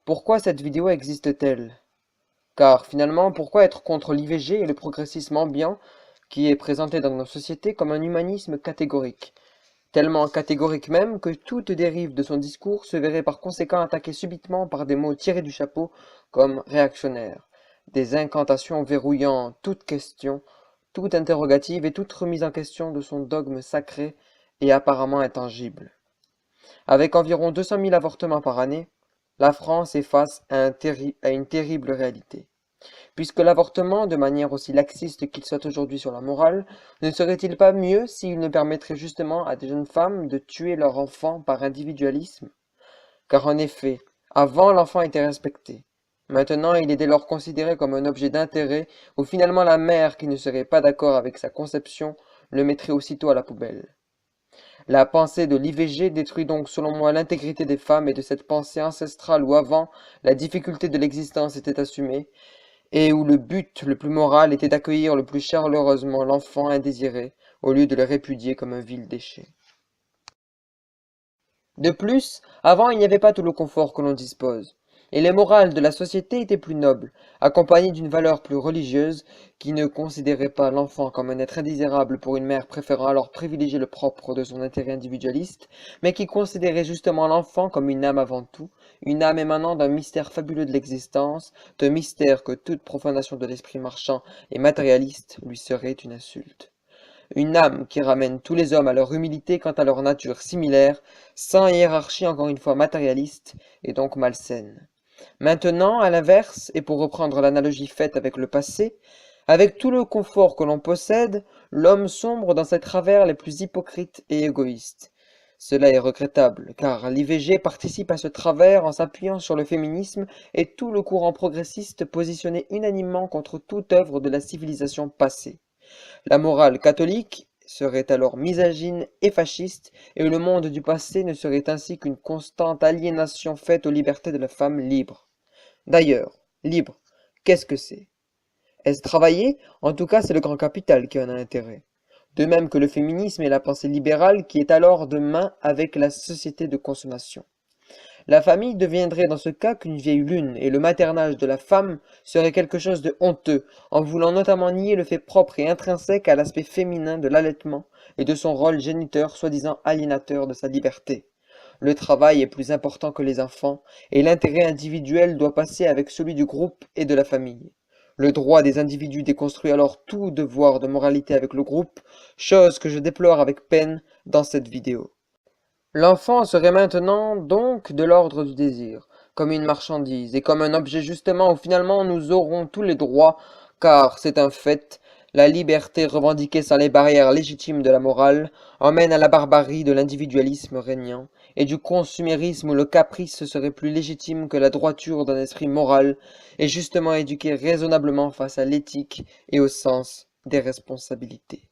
Pourquoi cette vidéo existe-t-elle? Car finalement, pourquoi être contre l'IVG et le progressisme ambiant qui est présenté dans nos sociétés comme un humanisme catégorique? Tellement catégorique même que toute dérive de son discours se verrait par conséquent attaquée subitement par des mots tirés du chapeau comme réactionnaire, des incantations verrouillant toute question, toute interrogative et toute remise en question de son dogme sacré et apparemment intangible. Avec environ 200 000 avortements par année, la France est face à une terrible réalité. Puisque l'avortement, de manière aussi laxiste qu'il soit aujourd'hui sur la morale, ne serait-il pas mieux s'il ne permettrait justement à des jeunes femmes de tuer leur enfant par individualisme? Car en effet, avant l'enfant était respecté. Maintenant, il est dès lors considéré comme un objet d'intérêt où finalement la mère qui ne serait pas d'accord avec sa conception le mettrait aussitôt à la poubelle. La pensée de l'IVG détruit donc selon moi l'intégrité des femmes et de cette pensée ancestrale où avant la difficulté de l'existence était assumée, et où le but le plus moral était d'accueillir le plus chaleureusement l'enfant indésiré, au lieu de le répudier comme un vil déchet. De plus, avant il n'y avait pas tout le confort que l'on dispose, et les morales de la société étaient plus nobles, accompagnées d'une valeur plus religieuse, qui ne considérait pas l'enfant comme un être indésirable pour une mère préférant alors privilégier le propre de son intérêt individualiste, mais qui considérait justement l'enfant comme une âme avant tout, une âme émanant d'un mystère fabuleux de l'existence, d'un mystère que toute profanation de l'esprit marchand et matérialiste lui serait une insulte. Une âme qui ramène tous les hommes à leur humilité quant à leur nature similaire, sans hiérarchie encore une fois matérialiste, et donc malsaine. Maintenant, à l'inverse, et pour reprendre l'analogie faite avec le passé, avec tout le confort que l'on possède, l'homme sombre dans ses travers les plus hypocrites et égoïstes. Cela est regrettable, car l'IVG participe à ce travers en s'appuyant sur le féminisme et tout le courant progressiste positionné unanimement contre toute œuvre de la civilisation passée. La morale catholique serait alors misogyne et fasciste, et le monde du passé ne serait ainsi qu'une constante aliénation faite aux libertés de la femme libre. D'ailleurs, libre, qu'est-ce que c'est? Est-ce travailler? En tout cas, c'est le grand capital qui en a intérêt. De même que le féminisme et la pensée libérale qui est alors de main avec la société de consommation. La famille deviendrait dans ce cas qu'une vieille lune, et le maternage de la femme serait quelque chose de honteux, en voulant notamment nier le fait propre et intrinsèque à l'aspect féminin de l'allaitement et de son rôle géniteur soi-disant aliénateur de sa liberté. Le travail est plus important que les enfants, et l'intérêt individuel doit passer avec celui du groupe et de la famille. Le droit des individus déconstruit alors tout devoir de moralité avec le groupe, chose que je déplore avec peine dans cette vidéo. L'enfant serait maintenant donc de l'ordre du désir, comme une marchandise, et comme un objet justement où finalement nous aurons tous les droits, car c'est un fait, la liberté revendiquée sans les barrières légitimes de la morale emmène à la barbarie de l'individualisme régnant, et du consumérisme où le caprice serait plus légitime que la droiture d'un esprit moral, et justement éduqué raisonnablement face à l'éthique et au sens des responsabilités.